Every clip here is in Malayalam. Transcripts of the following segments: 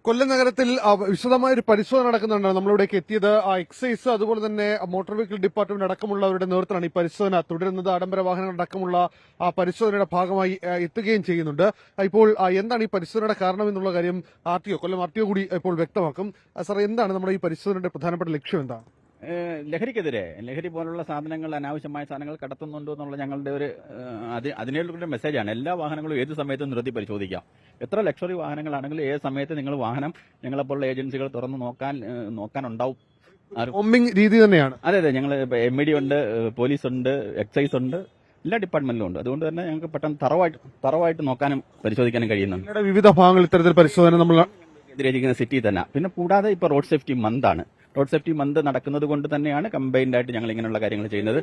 കൊല്ലം നഗരത്തിൽ വിശദമായ ഒരു പരിശോധന നടക്കുന്നുണ്ട്. നമ്മളിവിടേക്ക് എത്തിയത് എക്സൈസ് അതുപോലെ തന്നെ മോട്ടോർ വെഹിക്കിൾ ഡിപ്പാർട്ട്മെന്റ് അടക്കമുള്ളവരുടെ നേതൃത്വത്തിലാണ് ഈ പരിശോധന തുടരുന്നത്. ആഡംബര വാഹനങ്ങൾ അടക്കമുള്ള പരിശോധനയുടെ ഭാഗമായി എത്തുകയും ചെയ്യുന്നുണ്ട്. ഇപ്പോൾ എന്താണ് ഈ പരിശോധനയുടെ കാരണം എന്നുള്ള കാര്യം കൊല്ലം ആർ ടി ഒ കൂടി ഇപ്പോൾ വ്യക്തമാക്കും. സാർ, എന്താണ് നമ്മുടെ ഈ പരിശോധനയുടെ പ്രധാനപ്പെട്ട ലക്ഷ്യം എന്താണ്? ലഹരി പോലുള്ള സാധനങ്ങൾ, അനാവശ്യമായ സാധനങ്ങൾ കടത്തുന്നുണ്ടോ എന്നുള്ള ഞങ്ങളുടെ ഒരു അതിനുള്ള മെസ്സേജാണ്. എല്ലാ വാഹനങ്ങളും ഏത് സമയത്തും നിർത്തി പരിശോധിക്കാം. എത്ര ലക്ഷറി വാഹനങ്ങളാണെങ്കിലും ഏത് സമയത്ത് നിങ്ങൾ വാഹനം ഞങ്ങളെപ്പോലുള്ള ഏജൻസികൾ തുറന്ന് നോക്കാനുണ്ടാവും. ബോംബിംഗ് രീതി തന്നെയാണ്. അതെ, ഞങ്ങൾ MID ഉണ്ട്, പോലീസ് ഉണ്ട്, എക്സൈസ് ഉണ്ട്, എല്ലാ ഡിപ്പാർട്ട്മെന്റിലും ഉണ്ട്. അതുകൊണ്ട് തന്നെ ഞങ്ങൾക്ക് പെട്ടെന്ന് തറവായിട്ട് നോക്കാനും പരിശോധിക്കാനും കഴിയുന്നുണ്ട്. വിവിധ ഭാഗങ്ങൾ ഇത്തരത്തിൽ പരിശോധന നമ്മൾ എതിരേജിക്കുന്ന സിറ്റി തന്നെ. പിന്നെ കൂടാതെ ഇപ്പോൾ റോഡ് സേഫ്റ്റി മന്താണ്. റോഡ് സേഫ്റ്റി മന്ത് നടക്കുന്നത് കൊണ്ട് തന്നെയാണ് കമ്പൈൻഡ് ആയിട്ട് ഞങ്ങൾ ഇങ്ങനെയുള്ള കാര്യങ്ങൾ ചെയ്യുന്നത്.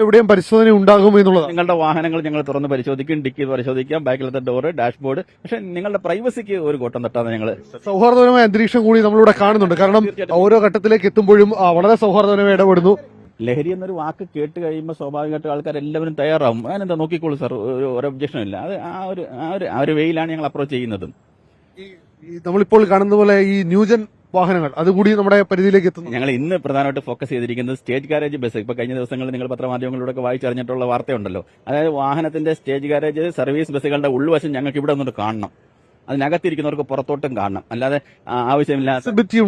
എവിടെയും പരിശോധന ഉണ്ടാകും എന്നുള്ളത്. നിങ്ങളുടെ വാഹനങ്ങൾ ഞങ്ങൾ തുറന്ന് പരിശോധിക്കും, ഡിക്കി പരിശോധിക്കാം, ബാക്കിലത്തെ ഡോറ്, ഡാഷ്ബോർഡ്. പക്ഷെ നിങ്ങളുടെ പ്രൈവസിക്ക് ഒരു കോട്ടം തട്ടാതെ ഞങ്ങൾ സൗഹാർദ്ദപരമായ അന്തരീക്ഷം കൂടി നമ്മളിവിടെ കാണുന്നുണ്ട്. കാരണം ഓരോ ഘട്ടത്തിലേക്ക് എത്തുമ്പോഴും വളരെ സൗഹാർദ്ദപരമായി ഇടപെടുന്നു. ലഹരി എന്നൊരു വാക്ക് കേട്ട് കഴിയുമ്പോൾ സ്വാഭാവികമായിട്ട് ആൾക്കാരെല്ലാവരും തയ്യാറാവും. അതിനെന്താ നോക്കിക്കോളൂ സാർ, ഒരു ഒബ്ജക്ഷൻ ഇല്ല. അത് ആ ഒരു വേയിലാണ് ഞങ്ങൾ അപ്രോച്ച് ചെയ്യുന്നതും. നമ്മളിപ്പോൾ കാണുന്ന പോലെ ഈ ന്യൂജൻ വാഹനങ്ങൾ അതുകൂടി നമ്മുടെ പരിധിയിലേക്ക് എത്തുന്നു. ഞങ്ങൾ ഇന്ന് പ്രധാനമായിട്ട് ഫോക്കസ് ചെയ്തിരിക്കുന്നത് സ്റ്റേജ് ഗാരേജ് ബസ്. ഇപ്പൊ കഴിഞ്ഞ ദിവസങ്ങളിൽ നിങ്ങൾ പത്രമാധ്യമങ്ങളിലൂടെ വായിച്ചറിഞ്ഞിട്ടുള്ള വാർത്തയുണ്ടല്ലോ. അതായത് വാഹനത്തിന്റെ സ്റ്റേജ് ഗാരേജ് സർവീസ് ബസ്സുകളുടെ ഉൾവശം ഞങ്ങൾക്ക് ഇവിടെ നിന്നിട്ട് കാണണം. അതിനകത്തിരിക്കുന്നവർക്ക് പുറത്തോട്ടും കാണണം. അല്ലാതെ ആവശ്യമില്ലാത്ത വിസിബിലിറ്റി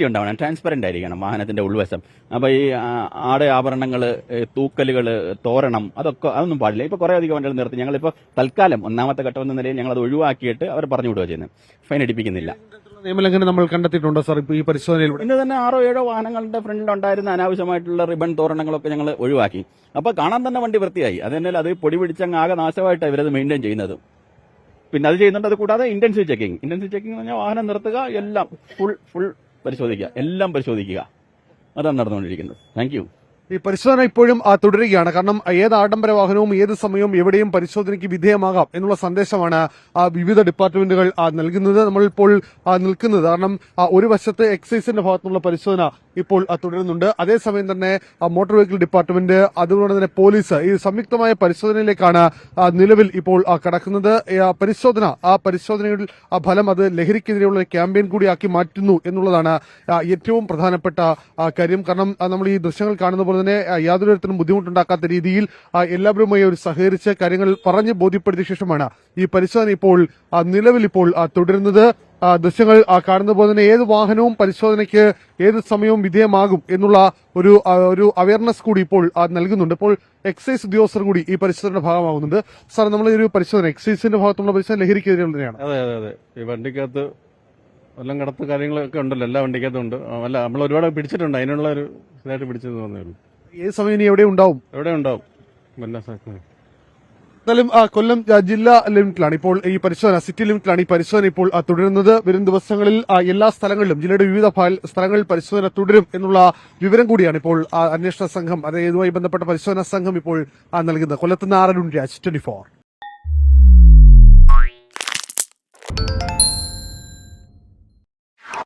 ഉണ്ടാവണം. ട്രാൻസ്പെറന്റ് ആയിരിക്കണം വാഹനത്തിന്റെ ഉൾവശം. അപ്പൊ ഈ ആഭരണങ്ങള്, തൂക്കലുകള്, തോരണം, അതൊന്നും പാടില്ല. ഇപ്പൊ കുറെ അധികം വണ്ടികൾ നിർത്തി ഞങ്ങളിപ്പോ തൽക്കാലം ഒന്നാമത്തെ ഘട്ടം എന്ന നിലയിൽ ഞങ്ങൾ അത് ഒഴിവാക്കിയിട്ട് അവർ പറഞ്ഞു വിടുക ചെയ്യുന്നത്. ഫൈൻ അടിപ്പിക്കുന്നില്ല. നിയമലംഘനം നമ്മൾ കണ്ടെത്തിയിട്ടുണ്ടോ സാർ? ഇപ്പൊ ഈ പരിശോധനയിൽ ഇന്ന് തന്നെ 6-7 വാഹനങ്ങളുടെ ഫ്രണ്ടിലുണ്ടായിരുന്ന അനാവശ്യമായിട്ടുള്ള റിബൺ തോരണങ്ങളൊക്കെ ഞങ്ങൾ ഒഴിവാക്കി. അപ്പൊ കാണാൻ തന്നെ വണ്ടി വൃത്തിയായി. അതിനാൽ അത് പൊടി പിടിച്ചങ്ങ് ആകെ നാശമായിട്ടാണ് ഇവരത് മെയിൻറ്റെയിൻ ചെയ്യുന്നത്. പിന്നെ അത് ചെയ്യുന്നുണ്ട്. അത് കൂടാതെ ഇന്റൻസീവ് ചെക്കിംഗ് എന്ന് പറഞ്ഞാൽ വാഹനം നിർത്തുക, എല്ലാം ഫുൾ പരിശോധിക്കുക, എല്ലാം പരിശോധിക്കുക. അതാണ് നടന്നുകൊണ്ടിരിക്കുന്നത്. Thank you. ഈ പരിശോധന ഇപ്പോഴും തുടരുകയാണ്. കാരണം ഏത് ആഡംബര വാഹനവും ഏത് സമയവും എവിടെയും പരിശോധനയ്ക്ക് വിധേയമാകാം എന്നുള്ള സന്ദേശമാണ് വിവിധ ഡിപ്പാർട്ട്മെന്റുകൾ നൽകുന്നത്. നമ്മളിപ്പോൾ നിൽക്കുന്നത് കാരണം ഒരു വശത്ത് എക്സൈസിന്റെ ഭാഗത്തുനിന്നുള്ള പരിശോധന ഇപ്പോൾ തുടരുന്നുണ്ട്. അതേസമയം തന്നെ മോട്ടോർ വെഹിക്കിൾ ഡിപ്പാർട്ട്മെന്റ് അതുപോലെ തന്നെ പോലീസ് ഈ സംയുക്തമായ പരിശോധനയിലേക്കാണ് നിലവിൽ ഇപ്പോൾ കടക്കുന്നത്. പരിശോധനയുടെ ഫലം അത് ലഹരിക്കെതിരെയുള്ള ക്യാമ്പയിൻ കൂടിയാക്കി മാറ്റുന്നു എന്നുള്ളതാണ് ഏറ്റവും പ്രധാനപ്പെട്ട കാര്യം. കാരണം നമ്മൾ ഈ ദൃശ്യങ്ങൾ കാണുന്ന പോലെ തന്നെ യാതൊരു തരത്തിലും ബുദ്ധിമുട്ടുണ്ടാക്കാത്ത രീതിയിൽ എല്ലാവരുമായി ഒരു സഹകരിച്ച് കാര്യങ്ങൾ പറഞ്ഞ് ബോധ്യപ്പെടുത്തിയ ശേഷമാണ് ഈ പരിശോധന ഇപ്പോൾ നിലവിൽ ഇപ്പോൾ തുടരുന്നത്. ദൃശ്യങ്ങൾ കാണുന്ന പോലെ തന്നെ ഏത് വാഹനവും പരിശോധനയ്ക്ക് ഏത് സമയവും വിധേയമാകും എന്നുള്ള ഒരു അവയർനെസ് കൂടി ഇപ്പോൾ നൽകുന്നുണ്ട്. ഇപ്പോൾ എക്സൈസ് ഉദ്യോഗസ്ഥർ കൂടി ഈ പരിശോധനയുടെ ഭാഗമാകുന്നുണ്ട്. സാർ, നമ്മൾ ഈ ഒരു പരിശോധന എക്സൈസിന്റെ ഭാഗത്തുള്ള പരിശോധന ലഹരിക്കെതിരെയുള്ളതാണ്. അതെ. ഈ വണ്ടിക്കകത്ത് എല്ലാം കടത്ത് കാര്യങ്ങളൊക്കെ ഉണ്ടല്ലോ, എല്ലാ വണ്ടിക്കകത്തും ഉണ്ട്. അല്ല, നമ്മൾ ഒരുപാട് പിടിച്ചിട്ടുണ്ട്. അതിനുള്ള ഒരു ഇതായിട്ട് പിടിച്ചത് തോന്നിയുള്ളൂ. ഏത് സമയം ഇനി എവിടെ ഉണ്ടാവും? എന്നാലും കൊല്ലം ജില്ലാ ലിമിറ്റിലാണ് ഇപ്പോൾ ഈ പരിശോധന, സിറ്റി ലിമിറ്റിലാണ് ഈ പരിശോധന ഇപ്പോൾ തുടരുന്നത്. വരും ദിവസങ്ങളിൽ എല്ലാ സ്ഥലങ്ങളിലും ജില്ലയുടെ വിവിധ സ്ഥലങ്ങളിൽ പരിശോധന തുടരും എന്നുള്ള വിവരം കൂടിയാണ് ഇപ്പോൾ അന്വേഷണ സംഘം, അതായത് ഇതുമായി ബന്ധപ്പെട്ട പരിശോധനാ സംഘം ഇപ്പോൾ നൽകുന്നത്. കൊല്ലത്ത് നിന്ന് ആർ. അരുൺ രാജ്, 24.